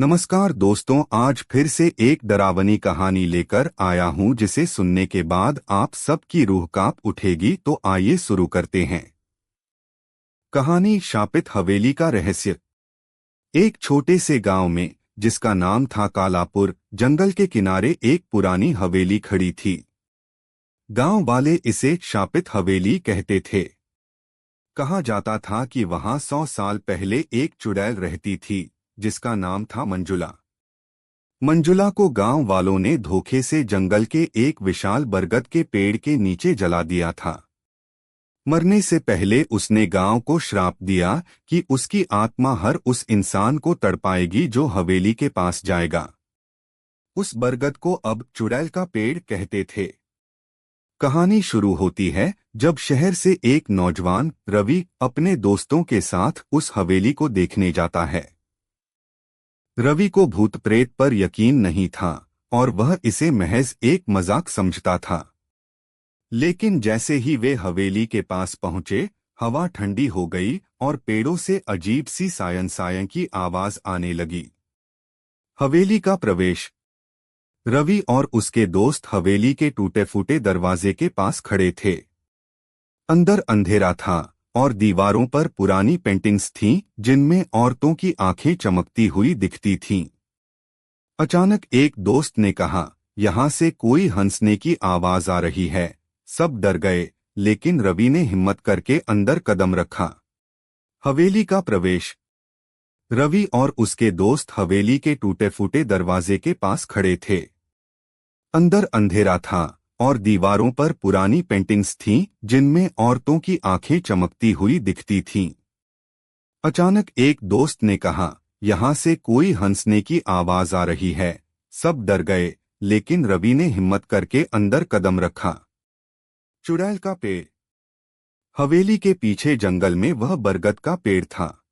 नमस्कार दोस्तों, आज फिर से एक डरावनी कहानी लेकर आया हूं जिसे सुनने के बाद आप सबकी रूह कांप उठेगी। तो आइए शुरू करते हैं। कहानी शापित हवेली का रहस्य। एक छोटे से गांव में, जिसका नाम था कालापुर, जंगल के किनारे एक पुरानी हवेली खड़ी थी। गांव वाले इसे शापित हवेली कहते थे। कहा जाता था कि वहां 100 साल पहले एक चुड़ैल रहती थी जिसका नाम था मंजुला। मंजुला को गांव वालों ने धोखे से जंगल के एक विशाल बरगद के पेड़ के नीचे जला दिया था। मरने से पहले उसने गांव को श्राप दिया कि उसकी आत्मा हर उस इंसान को तड़पाएगी जो हवेली के पास जाएगा। उस बरगद को अब चुड़ैल का पेड़ कहते थे। कहानी शुरू होती है जब शहर से एक नौजवान रवि अपने दोस्तों के साथ उस हवेली को देखने जाता है। रवि को भूत प्रेत पर यकीन नहीं था और वह इसे महज एक मजाक समझता था। लेकिन जैसे ही वे हवेली के पास पहुंचे, हवा ठंडी हो गई और पेड़ों से अजीब सी सायं सायं की आवाज आने लगी। हवेली का प्रवेश। रवि और उसके दोस्त हवेली के टूटे फूटे दरवाजे के पास खड़े थे। अंदर अंधेरा था और दीवारों पर पुरानी पेंटिंग्स थीं जिनमें औरतों की आंखें चमकती हुई दिखती थीं। अचानक एक दोस्त ने कहा, "यहाँ से कोई हंसने की आवाज आ रही है।" सब डर गए, लेकिन रवि ने हिम्मत करके अंदर कदम रखा। हवेली का प्रवेश। रवि और उसके दोस्त हवेली के टूटे फूटे दरवाजे के पास खड़े थे। अंदर अंधेरा था और दीवारों पर पुरानी पेंटिंग्स थीं जिनमें औरतों की आंखें चमकती हुई दिखती थीं। अचानक एक दोस्त ने कहा, "यहाँ से कोई हंसने की आवाज आ रही है।" सब डर गए, लेकिन रवि ने हिम्मत करके अंदर कदम रखा। चुड़ैल का पेड़। हवेली के पीछे जंगल में वह बरगद का पेड़ था।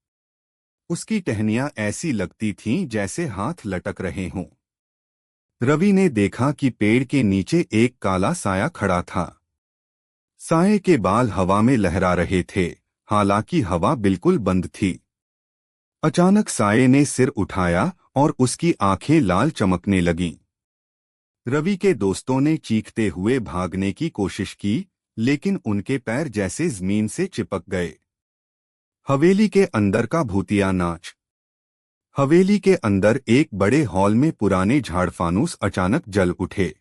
उसकी टहनियां ऐसी लगती थीं जैसे हाथ लटक रहे हों। रवि ने देखा कि पेड़ के नीचे एक काला साया खड़ा था। साये के बाल हवा में लहरा रहे थे, हालांकि हवा बिल्कुल बंद थी। अचानक साये ने सिर उठाया और उसकी आंखें लाल चमकने लगीं। रवि के दोस्तों ने चीखते हुए भागने की कोशिश की, लेकिन उनके पैर जैसे जमीन से चिपक गए। हवेली के अंदर का भूतिया नाच। हवेली के अंदर एक बड़े हॉल में पुराने झाड़ फानूस अचानक जल उठे।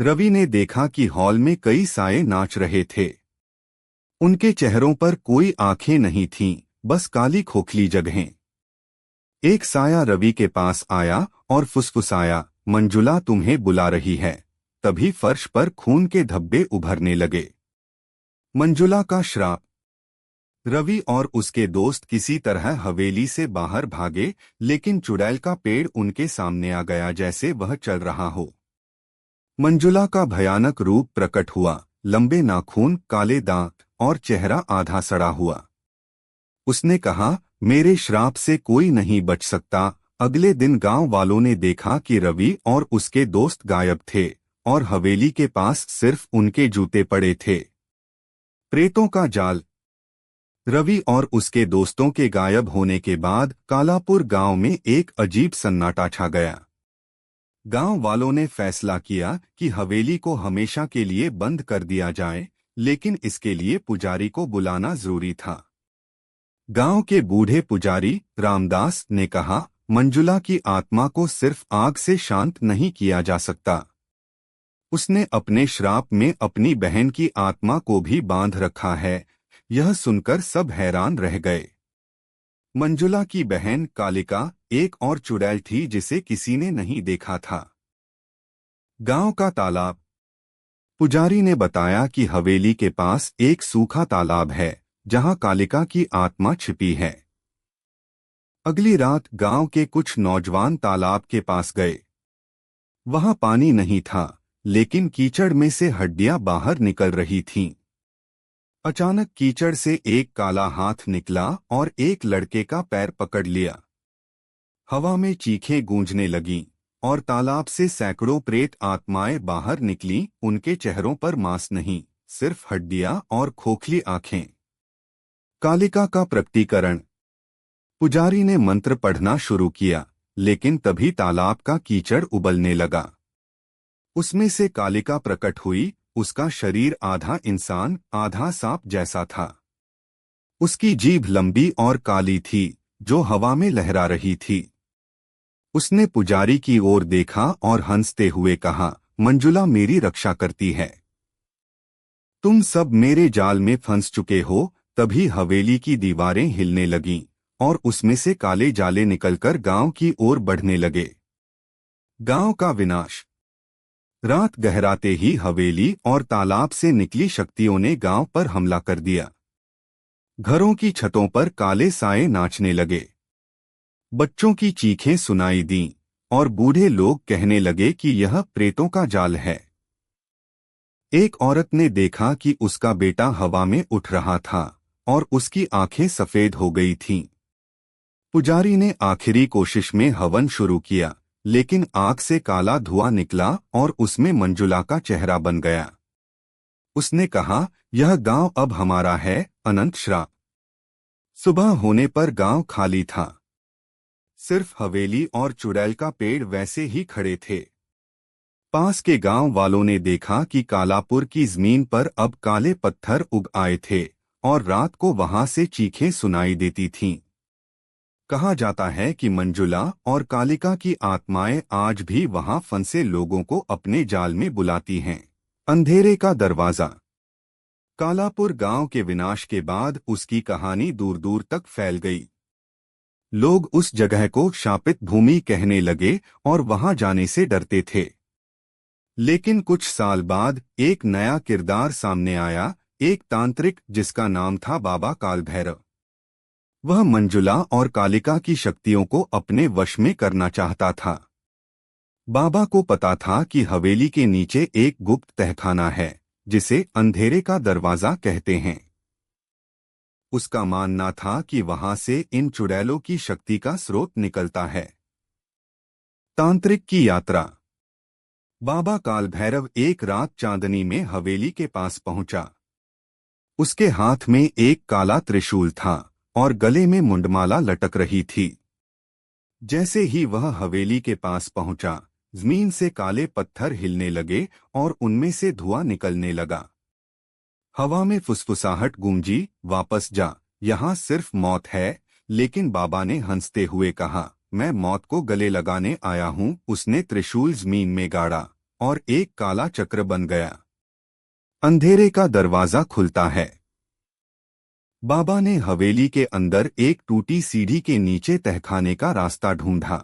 रवि ने देखा कि हॉल में कई साये नाच रहे थे। उनके चेहरों पर कोई आंखें नहीं थीं, बस काली खोखली जगहें। एक साया रवि के पास आया और फुसफुसाया, "मंजुला तुम्हें बुला रही है।" तभी फर्श पर खून के धब्बे उभरने लगे। मंजुला का श्राप। रवि और उसके दोस्त किसी तरह हवेली से बाहर भागे, लेकिन चुड़ैल का पेड़ उनके सामने आ गया जैसे वह चल रहा हो। मंजुला का भयानक रूप प्रकट हुआ, लंबे नाखून, काले दांत और चेहरा आधा सड़ा हुआ। उसने कहा, "मेरे श्राप से कोई नहीं बच सकता।" अगले दिन गांव वालों ने देखा कि रवि और उसके दोस्त गायब थे और हवेली के पास सिर्फ उनके जूते पड़े थे। प्रेतों का जाल। रवि और उसके दोस्तों के गायब होने के बाद कालापुर गांव में एक अजीब सन्नाटा छा गया। गांव वालों ने फैसला किया कि हवेली को हमेशा के लिए बंद कर दिया जाए, लेकिन इसके लिए पुजारी को बुलाना जरूरी था। गांव के बूढ़े पुजारी रामदास ने कहा, "मंजुला की आत्मा को सिर्फ आग से शांत नहीं किया जा सकता। उसने अपने श्राप में अपनी बहन की आत्मा को भी बांध रखा है।" यह सुनकर सब हैरान रह गए। मंजुला की बहन कालिका एक और चुड़ैल थी जिसे किसी ने नहीं देखा था। गांव का तालाब। पुजारी ने बताया कि हवेली के पास एक सूखा तालाब है जहां कालिका की आत्मा छिपी है। अगली रात गांव के कुछ नौजवान तालाब के पास गए। वहां पानी नहीं था, लेकिन कीचड़ में से हड्डियां बाहर निकल रही थीं। अचानक कीचड़ से एक काला हाथ निकला और एक लड़के का पैर पकड़ लिया। हवा में चीखें गूंजने लगीं और तालाब से सैकड़ों प्रेत आत्माएं बाहर निकलीं। उनके चेहरों पर मांस नहीं, सिर्फ हड्डियां और खोखली आंखें। कालिका का प्रकटीकरण। पुजारी ने मंत्र पढ़ना शुरू किया, लेकिन तभी तालाब का कीचड़ उबलने लगा। उसमें से कालिका प्रकट हुई। उसका शरीर आधा इंसान आधा सांप जैसा था। उसकी जीभ लंबी और काली थी, जो हवा में लहरा रही थी। उसने पुजारी की ओर देखा और हंसते हुए कहा, मंजुला मेरी रक्षा करती है। तुम सब मेरे जाल में फंस चुके हो। तभी हवेली की दीवारें हिलने लगीं और उसमें से काले जाले निकलकर गांव की ओर बढ़ने लगे। गांव का विनाश। रात गहराते ही हवेली और तालाब से निकली शक्तियों ने गांव पर हमला कर दिया। घरों की छतों पर काले साए नाचने लगे। बच्चों की चीखें सुनाई दीं और बूढ़े लोग कहने लगे कि यह प्रेतों का जाल है। एक औरत ने देखा कि उसका बेटा हवा में उठ रहा था और उसकी आंखें सफेद हो गई थीं। पुजारी ने आखिरी कोशिश में हवन शुरू किया, लेकिन आग से काला धुआं निकला और उसमें मंजुला का चेहरा बन गया। उसने कहा, यह गांव अब हमारा है। अनंत श्राप। सुबह होने पर गांव खाली था। सिर्फ हवेली और चुड़ैल का पेड़ वैसे ही खड़े थे। पास के गांव वालों ने देखा कि कालापुर की जमीन पर अब काले पत्थर उग आए थे और रात को वहां से चीखें सुनाई देती थीं। कहा जाता है कि मंजुला और कालिका की आत्माएं आज भी वहां फंसे लोगों को अपने जाल में बुलाती हैं। अंधेरे का दरवाजा। कालापुर गांव के विनाश के बाद उसकी कहानी दूर दूर तक फैल गई। लोग उस जगह को शापित भूमि कहने लगे और वहां जाने से डरते थे। लेकिन कुछ साल बाद एक नया किरदार सामने आया, एक तांत्रिक जिसका नाम था बाबा कालभैरव। वह मंजुला और कालिका की शक्तियों को अपने वश में करना चाहता था। बाबा को पता था कि हवेली के नीचे एक गुप्त तहखाना है, जिसे अंधेरे का दरवाजा कहते हैं। उसका मानना था कि वहां से इन चुड़ैलों की शक्ति का स्रोत निकलता है। तांत्रिक की यात्रा। बाबा कालभैरव एक रात चांदनी में हवेली के पास पहुंचा। उसके हाथ में एक काला त्रिशूल था और गले में मुंडमाला लटक रही थी। जैसे ही वह हवेली के पास पहुंचा, जमीन से काले पत्थर हिलने लगे और उनमें से धुआं निकलने लगा। हवा में फुसफुसाहट गूंजी, वापस जा, यहाँ सिर्फ मौत है। लेकिन बाबा ने हंसते हुए कहा, मैं मौत को गले लगाने आया हूँ। उसने त्रिशूल जमीन में गाड़ा और एक काला चक्र बन गया। अंधेरे का दरवाजा खुलता है। बाबा ने हवेली के अंदर एक टूटी सीढ़ी के नीचे तहखाने का रास्ता ढूंढा।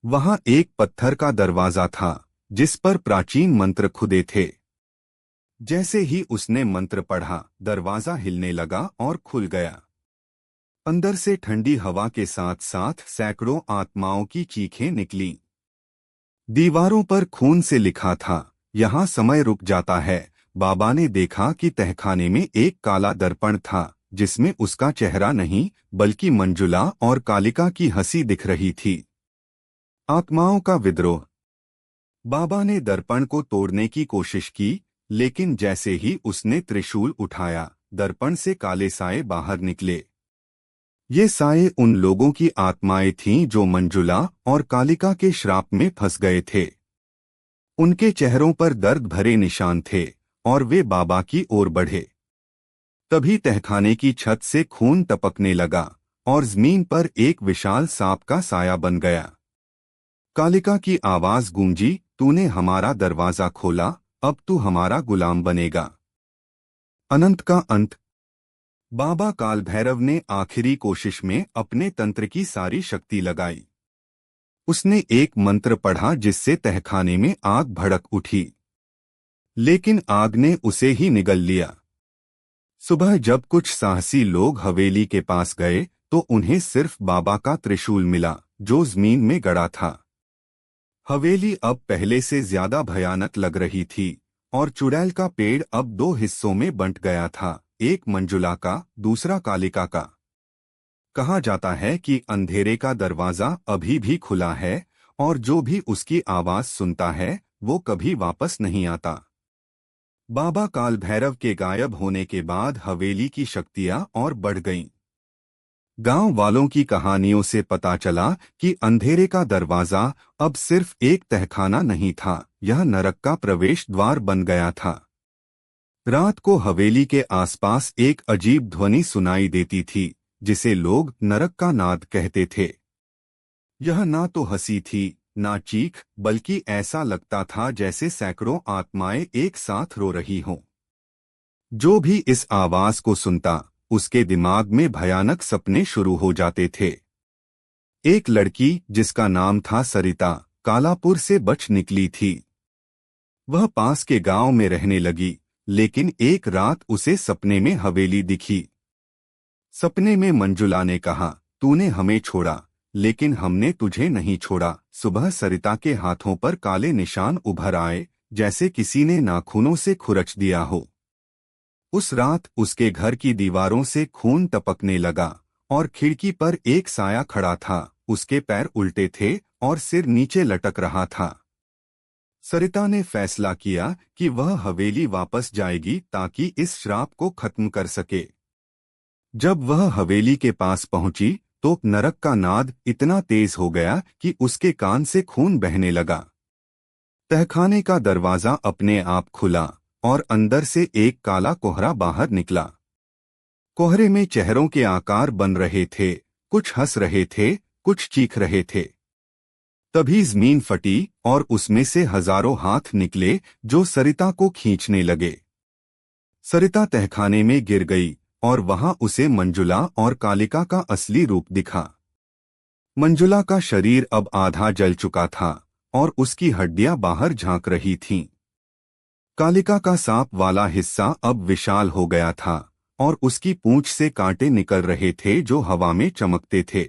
वहां एक पत्थर का दरवाजा था, जिस पर प्राचीन मंत्र खुदे थे। जैसे ही उसने मंत्र पढ़ा, दरवाजा हिलने लगा और खुल गया। अंदर से ठंडी हवा के साथ साथ सैकड़ों आत्माओं की चीखें निकलीं। दीवारों पर खून से लिखा था, यहाँ समय रुक जाता है। बाबा ने देखा कि तहखाने में एक काला दर्पण था, जिसमें उसका चेहरा नहीं बल्कि मंजुला और कालिका की हंसी दिख रही थी। आत्माओं का विद्रोह। बाबा ने दर्पण को तोड़ने की कोशिश की, लेकिन जैसे ही उसने त्रिशूल उठाया, दर्पण से काले साए बाहर निकले। ये साए उन लोगों की आत्माएं थीं जो मंजुला और कालिका के श्राप में फंस गए थे। उनके चेहरों पर दर्द भरे निशान थे और वे बाबा की ओर बढ़े। तभी तहखाने की छत से खून टपकने लगा और जमीन पर एक विशाल सांप का साया बन गया। कालिका की आवाज गूंजी, तूने हमारा दरवाजा खोला, अब तू हमारा गुलाम बनेगा। अनंत का अंत। बाबा कालभैरव ने आखिरी कोशिश में अपने तंत्र की सारी शक्ति लगाई। उसने एक मंत्र पढ़ा जिससे तहखाने में आग भड़क उठी, लेकिन आग ने उसे ही निगल लिया। सुबह जब कुछ साहसी लोग हवेली के पास गए तो उन्हें सिर्फ बाबा का त्रिशूल मिला, जो जमीन में गड़ा था। हवेली अब पहले से ज्यादा भयानक लग रही थी और चुड़ैल का पेड़ अब दो हिस्सों में बंट गया था, एक मंजुला का, दूसरा कालिका का। कहा जाता है कि अंधेरे का दरवाजा अभी भी खुला है और जो भी उसकी आवाज सुनता है वो कभी वापस नहीं आता। बाबा कालभैरव के गायब होने के बाद हवेली की शक्तियां और बढ़ गईं। गांव वालों की कहानियों से पता चला कि अंधेरे का दरवाजा अब सिर्फ एक तहखाना नहीं था, यह नरक का प्रवेश द्वार बन गया था। रात को हवेली के आसपास एक अजीब ध्वनि सुनाई देती थी, जिसे लोग नरक का नाद कहते थे। यह ना तो हंसी थी, ना चीख, बल्कि ऐसा लगता था जैसे सैकड़ों आत्माएं एक साथ रो रही हों। जो भी इस आवाज को सुनता, उसके दिमाग में भयानक सपने शुरू हो जाते थे। एक लड़की जिसका नाम था सरिता, कालापुर से बच निकली थी। वह पास के गांव में रहने लगी, लेकिन एक रात उसे सपने में हवेली दिखी। सपने में मंजुला ने कहा, तूने हमें छोड़ा, लेकिन हमने तुझे नहीं छोड़ा। सुबह सरिता के हाथों पर काले निशान उभर आए, जैसे किसी ने नाखूनों से खुरच दिया हो। उस रात उसके घर की दीवारों से खून टपकने लगा और खिड़की पर एक साया खड़ा था। उसके पैर उल्टे थे और सिर नीचे लटक रहा था। सरिता ने फैसला किया कि वह हवेली वापस जाएगी ताकि इस श्राप को खत्म कर सके। जब वह हवेली के पास पहुंची तो नरक का नाद इतना तेज हो गया कि उसके कान से खून बहने लगा। तहखाने का दरवाजा अपने आप खुला और अंदर से एक काला कोहरा बाहर निकला। कोहरे में चेहरों के आकार बन रहे थे, कुछ हंस रहे थे, कुछ चीख रहे थे। तभी जमीन फटी और उसमें से हजारों हाथ निकले जो सरिता को खींचने लगे। सरिता तहखाने में गिर गई और वहां उसे मंजुला और कालिका का असली रूप दिखा। मंजुला का शरीर अब आधा जल चुका था और उसकी हड्डियां बाहर झांक रही थीं। कालिका का सांप वाला हिस्सा अब विशाल हो गया था और उसकी पूंछ से कांटे निकल रहे थे जो हवा में चमकते थे।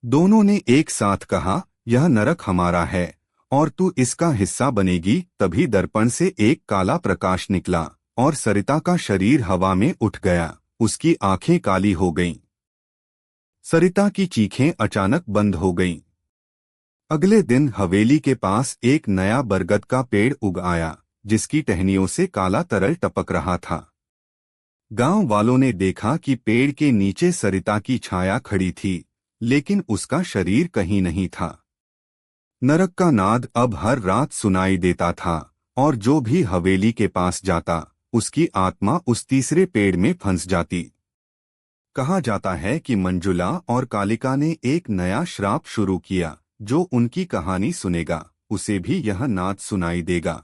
दोनों ने एक साथ कहा, यह नरक हमारा है और तू इसका हिस्सा बनेगी। तभी दर्पण से एक काला प्रकाश निकला और सरिता का शरीर हवा में उठ गया। उसकी आंखें काली हो गईं। सरिता की चीखें अचानक बंद हो गईं। अगले दिन हवेली के पास एक नया बरगद का पेड़ उग आया, जिसकी टहनियों से काला तरल टपक रहा था। गांव वालों ने देखा कि पेड़ के नीचे सरिता की छाया खड़ी थी, लेकिन उसका शरीर कहीं नहीं था। नरक का नाद अब हर रात सुनाई देता था और जो भी हवेली के पास जाता, उसकी आत्मा उस तीसरे पेड़ में फंस जाती। कहा जाता है कि मंजुला और कालिका ने एक नया श्राप शुरू किया। जो उनकी कहानी सुनेगा, उसे भी यह नाद सुनाई देगा।